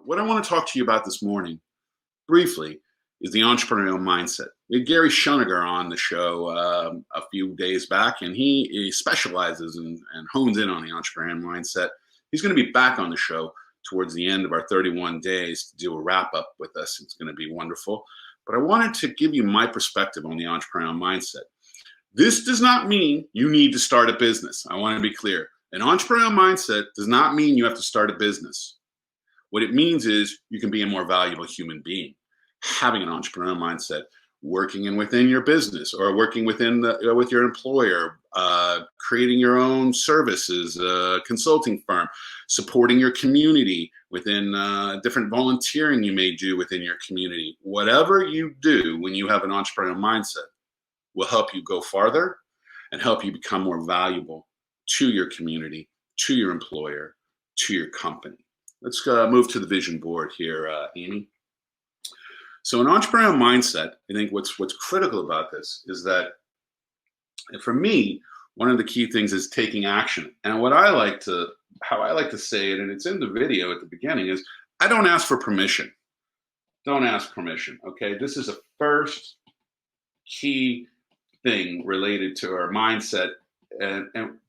What I want to talk to you about this morning, briefly, is the entrepreneurial mindset. We had Gary Shuniger on the show a few days back, and he specializes and hones in on the entrepreneurial mindset. He's going to be back on the show towards the end of our 31 days to do a wrap up with us. It's going to be wonderful. But I wanted to give you my perspective on the entrepreneurial mindset. This does not mean you need to start a business. I want to be clear. An entrepreneurial mindset does not mean you have to start a business. What it means is you can be a more valuable human being. Having an entrepreneurial mindset, working in within your business or working within with your employer, creating your own services, consulting firm, supporting your community within different volunteering you may do within your community. Whatever you do when you have an entrepreneurial mindset will help you go farther and help you become more valuable to your community, to your employer, to your company. Let's move to the vision board here, Amy. So an entrepreneurial mindset, I think what's critical about this is that, for me, one of the key things is taking action. And how I like to say it, and it's in the video at the beginning, is I don't ask for permission. Don't ask permission, okay? This is a first key thing related to our mindset and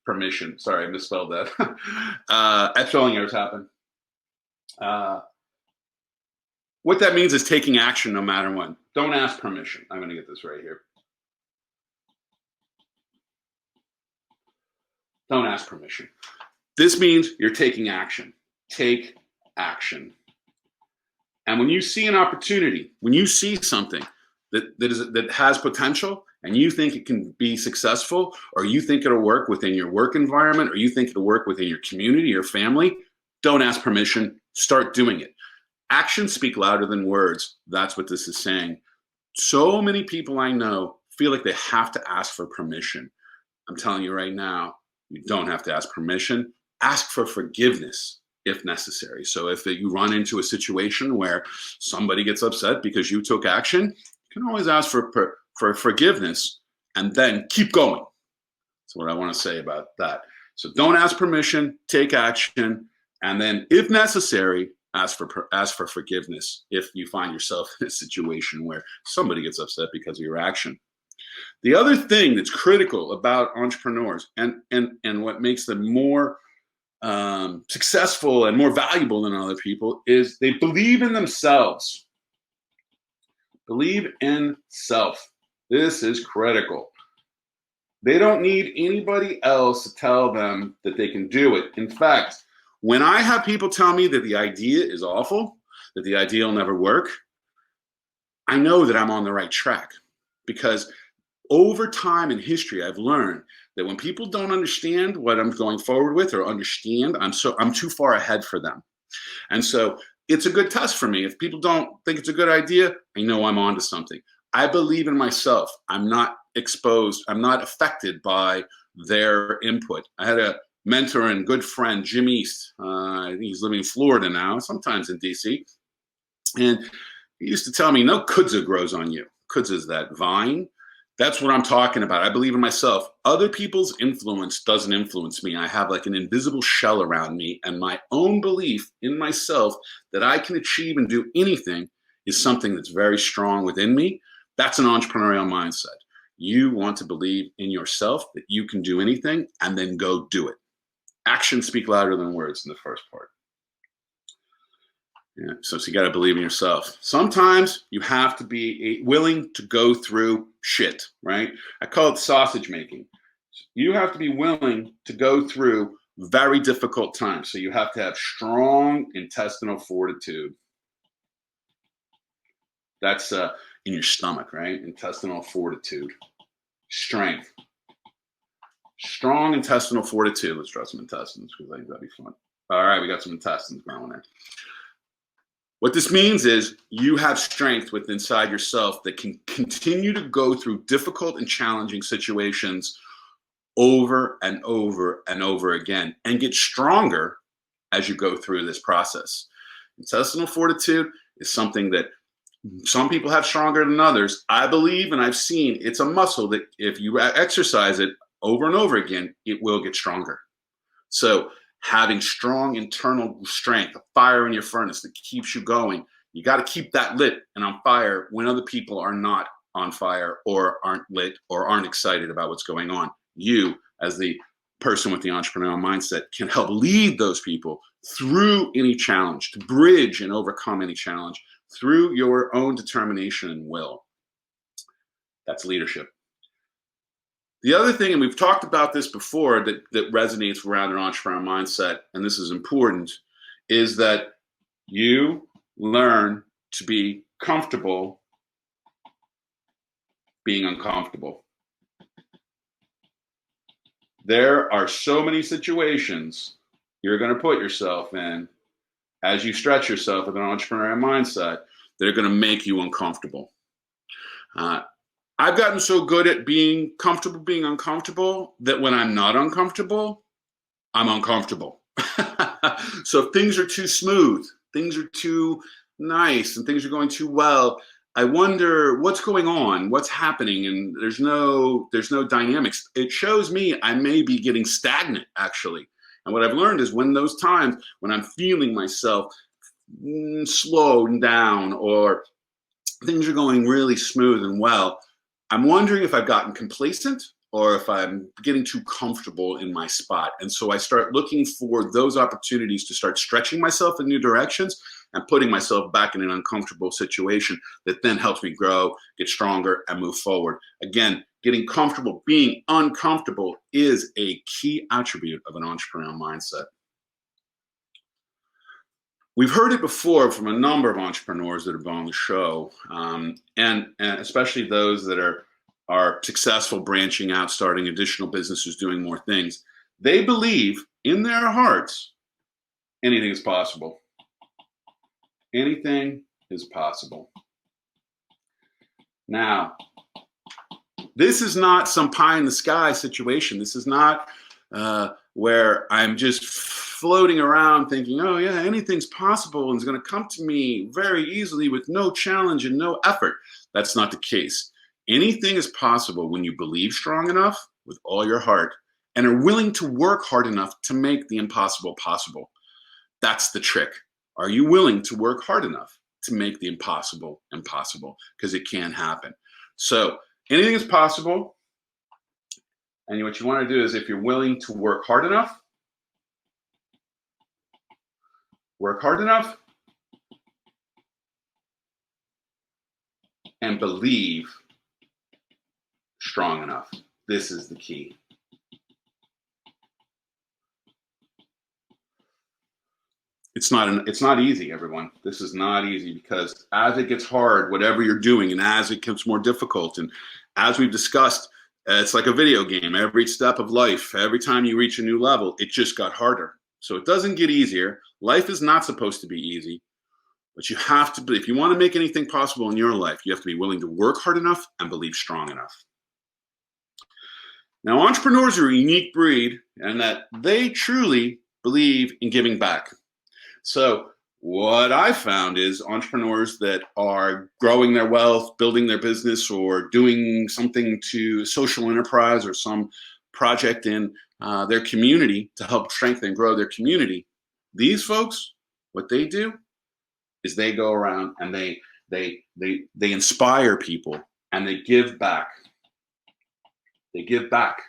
permission. Sorry, I misspelled that. That's spelling errors happen. What that means is taking action no matter what. Don't ask permission. I'm going to get this right here. Don't ask permission. This means you're taking action. Take action. And when you see an opportunity, when you see something that has potential and you think it can be successful, or you think it'll work within your work environment, or you think it'll work within your community, your family, don't ask permission. Start doing it. Actions speak louder than words. That's what this is saying. So many people I know feel like they have to ask for permission. I'm telling you right now, you don't have to ask permission. Ask for forgiveness if necessary. So if you run into a situation where somebody gets upset because you took action, you can always ask for forgiveness and then keep going. That's what I want to say about that. So don't ask permission, take action, and then if necessary, ask for forgiveness if you find yourself in a situation where somebody gets upset because of your action. The other thing that's critical about entrepreneurs and what makes them more successful and more valuable than other people is they believe in themselves. Believe in self. This is critical. They don't need anybody else to tell them that they can do it. In fact, when I have people tell me that the idea is awful, that the idea will never work, I know that I'm on the right track. Because over time in history, I've learned that when people don't understand what I'm going forward with or understand, I'm too far ahead for them. And so it's a good test for me. If people don't think it's a good idea, I know I'm onto something. I believe in myself. I'm not exposed. I'm not affected by their input. I had a mentor and good friend, Jim East. I think he's living in Florida now, sometimes in DC. And he used to tell me, no kudzu grows on you. Kudzu is that vine. That's what I'm talking about. I believe in myself. Other people's influence doesn't influence me. I have like an invisible shell around me, and my own belief in myself that I can achieve and do anything is something that's very strong within me. That's an entrepreneurial mindset. You want to believe in yourself that you can do anything and then go do it. Actions speak louder than words in the first part. Yeah, so you got to believe in yourself. Sometimes you have to be willing to go through shit, right? I call it sausage making. You have to be willing to go through very difficult times. So you have to have strong intestinal fortitude. That's in your stomach, right? Intestinal fortitude. Strength. Strong intestinal fortitude. Let's draw some intestines because I think that'd be fun. All right, we got some intestines growing there. What this means is you have strength within inside yourself that can continue to go through difficult and challenging situations over and over and over again and get stronger as you go through this process. Intestinal fortitude is something that some people have stronger than others. I believe, and I've seen, it's a muscle that if you exercise it over and over again, it will get stronger. So having strong internal strength, a fire in your furnace that keeps you going. You got to keep that lit and on fire when other people are not on fire or aren't lit or aren't excited about what's going on. You, as the person with the entrepreneurial mindset, can help lead those people through any challenge, to bridge and overcome any challenge through your own determination and will. That's leadership. The other thing, and we've talked about this before, that resonates around an entrepreneurial mindset, and this is important, is that you learn to be comfortable being uncomfortable. There are so many situations you're going to put yourself in as you stretch yourself with an entrepreneurial mindset that are going to make you uncomfortable. I've gotten so good at being comfortable being uncomfortable that when I'm not uncomfortable, I'm uncomfortable. So if things are too smooth, things are too nice, and things are going too well, I wonder what's going on, what's happening, and there's no dynamics. It shows me I may be getting stagnant, actually. And what I've learned is when those times when I'm feeling myself slowing down or things are going really smooth and well, I'm wondering if I've gotten complacent or if I'm getting too comfortable in my spot. And so I start looking for those opportunities to start stretching myself in new directions and putting myself back in an uncomfortable situation that then helps me grow, get stronger, and move forward. Again, getting comfortable, being uncomfortable is a key attribute of an entrepreneurial mindset. We've heard it before from a number of entrepreneurs that have been on the show, and especially those that are successful, branching out, starting additional businesses, doing more things. They believe in their hearts anything is possible. Anything is possible. Now, this is not some pie in the sky situation. This is not where I'm just floating around thinking, oh yeah, anything's possible and it's going to come to me very easily with no challenge and no effort. That's not the case. Anything is possible when you believe strong enough with all your heart and are willing to work hard enough to make the impossible possible. That's the trick. Are you willing to work hard enough to make the impossible impossible? Because it can happen. So anything is possible. And what you want to do is, if you're willing to work hard enough, and believe strong enough. This is the key. It's not easy, everyone. This is not easy, because as it gets hard, whatever you're doing, and as it gets more difficult, and as we've discussed, it's like a video game. Every step of life, every time you reach a new level, it just got harder. So it doesn't get easier. Life is not supposed to be easy, but you have to, if you want to make anything possible in your life, you have to be willing to work hard enough and believe strong enough. Now, entrepreneurs are a unique breed in that they truly believe in giving back. So what I found is entrepreneurs that are growing their wealth, building their business, or doing something to social enterprise or some project in their community to help strengthen and grow their community. These folks, what they do is they go around and they inspire people and they give back. They give back.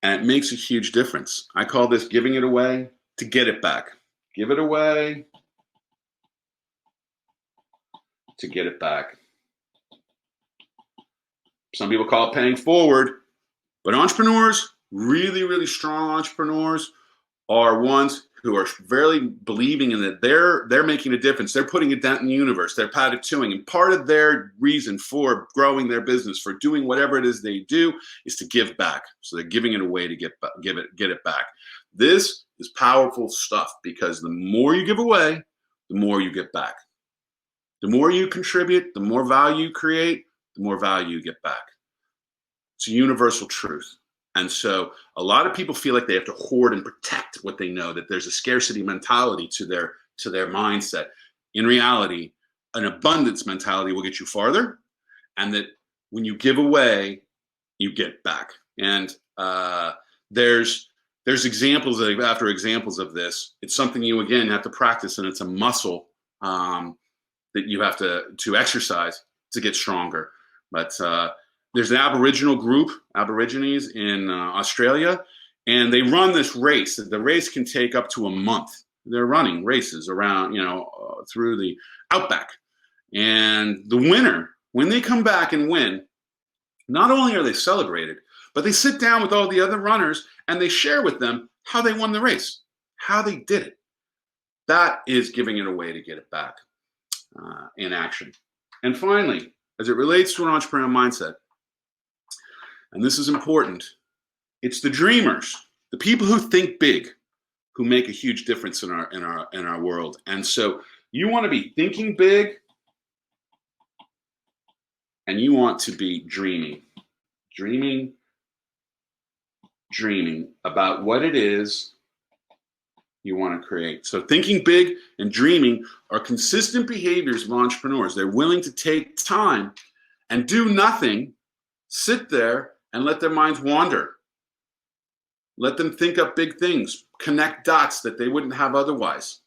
And it makes a huge difference. I call this giving it away to get it back. Give it away to get it back. Some people call it paying forward, but entrepreneurs, really, really strong entrepreneurs, are ones who are very believing in that they're making a difference. They're putting a dent in the universe. They're tattooing. And part of their reason for growing their business, for doing whatever it is they do, is to give back. So they're giving it away to get it back. This is powerful stuff, because the more you give away, the more you get back. The more you contribute, the more value you create, the more value you get back. It's a universal truth. And so a lot of people feel like they have to hoard and protect what they know, that there's a scarcity mentality to their mindset. In reality, an abundance mentality will get you farther, and that when you give away, you get back. And there's There's examples after examples of this. It's something you, again, have to practice, and it's a muscle that you have to exercise to get stronger. But there's an Aboriginal group, Aborigines in Australia, and they run this race. The race can take up to a month. They're running races around, through the outback. And the winner, when they come back and win, not only are they celebrated, but they sit down with all the other runners and they share with them how they won the race, how they did it. That is giving it away to get it back in action. And finally, as it relates to an entrepreneurial mindset, and this is important, it's the dreamers, the people who think big, who make a huge difference in our world. And so you want to be thinking big, and you want to be dreaming about what it is you want to create. So thinking big and dreaming are consistent behaviors of entrepreneurs. They're willing to take time and do nothing, sit there and let their minds wander. Let them think up big things, connect dots that they wouldn't have otherwise.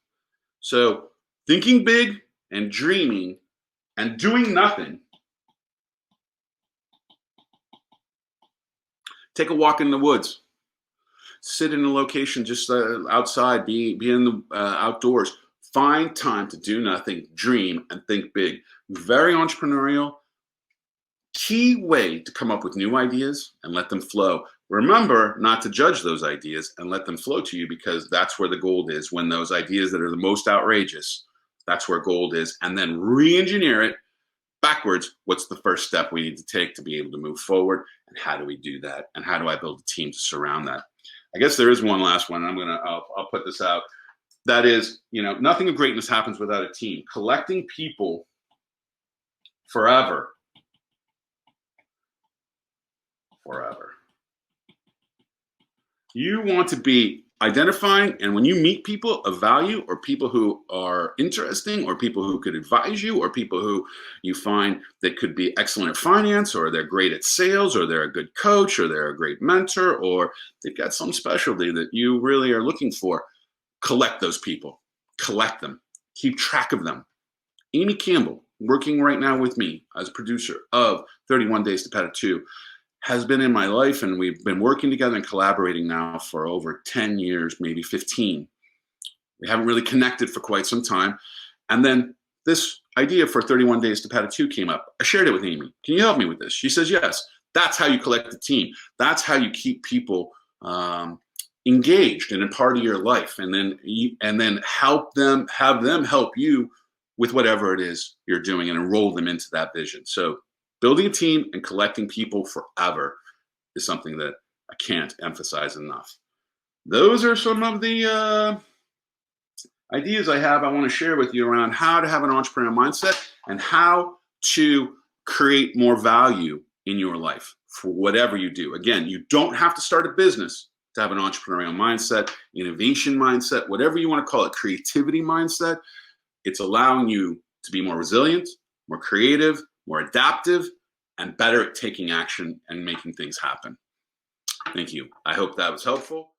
So thinking big and dreaming and doing nothing. Take a walk in the woods. Sit in a location just outside. Be in the outdoors. Find time to do nothing, dream, and think big. Very entrepreneurial. Key way to come up with new ideas and let them flow. Remember not to judge those ideas and let them flow to you, because that's where the gold is. When those ideas that are the most outrageous, that's where gold is. And then re-engineer it backwards. What's the first step we need to take to be able to move forward? And how do we do that? And how do I build a team to surround that? I guess there is one last one. I'll put this out. That is, nothing of greatness happens without a team. Collecting people forever. You want to be identifying, and when you meet people of value, or people who are interesting, or people who could advise you, or people who you find that could be excellent at finance, or they're great at sales, or they're a good coach, or they're a great mentor, or they've got some specialty that you really are looking for, collect those people. Collect them. Keep track of them. Amy Campbell, working right now with me as a producer of 31 Days to Peta 2, has been in my life, and we've been working together and collaborating now for over 10 years, maybe 15. We haven't really connected for quite some time. And then this idea for 31 Days to Peta 2 came up. I shared it with Amy. Can you help me with this? She says, yes. That's how you collect a team. That's how you keep people engaged and a part of your life. And then have them help you with whatever it is you're doing and enroll them into that vision. So building a team and collecting people forever is something that I can't emphasize enough. Those are some of the ideas I want to share with you around how to have an entrepreneurial mindset and how to create more value in your life for whatever you do. Again, you don't have to start a business to have an entrepreneurial mindset, innovation mindset, whatever you want to call it, creativity mindset. It's allowing you to be more resilient, more creative, more adaptive, and better at taking action and making things happen. Thank you. I hope that was helpful.